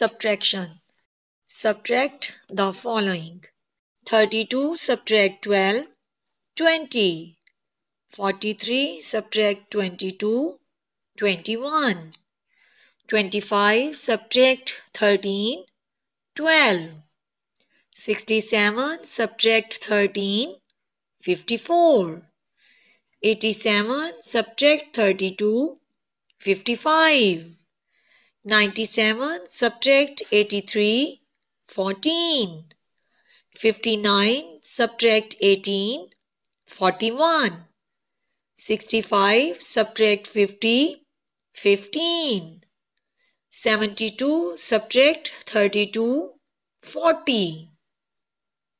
Subtraction. Subtract the following: 32 subtract 12, 20. 43 subtract 22, 21. 25 subtract 13, 12. 67 subtract 13, 54. 87 subtract 32, 55. 97 subtract 83, 14. 59 subtract 18, 41. 65 subtract 50, 15. 72 subtract 32, 40.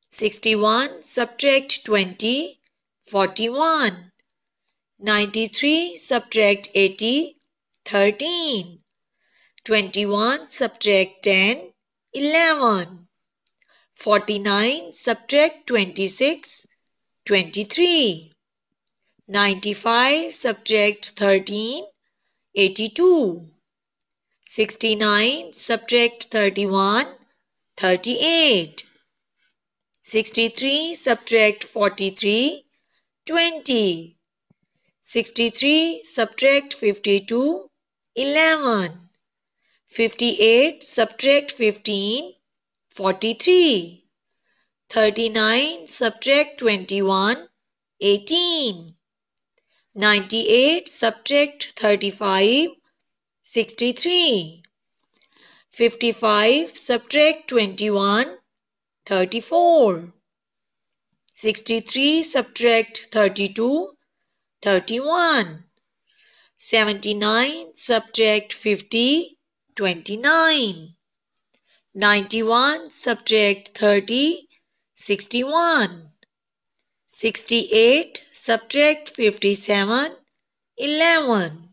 61 subtract 20, 41. 93 subtract 80, 13. 21 subtract 10, 11. 49 subtract 26, 23. 95 subtract 13, 82. 69 subtract 31, 38. 63 subtract 43, 20. 63 subtract 52, 11. 58 subtract 15, 43. 39 subtract 21, 18. 98 subtract 35, 63. 55 subtract 21, 34. 63 subtract 32, 31. 79 subtract 50, 29. 91 subtract 30, 61. 68 subtract 57, 11.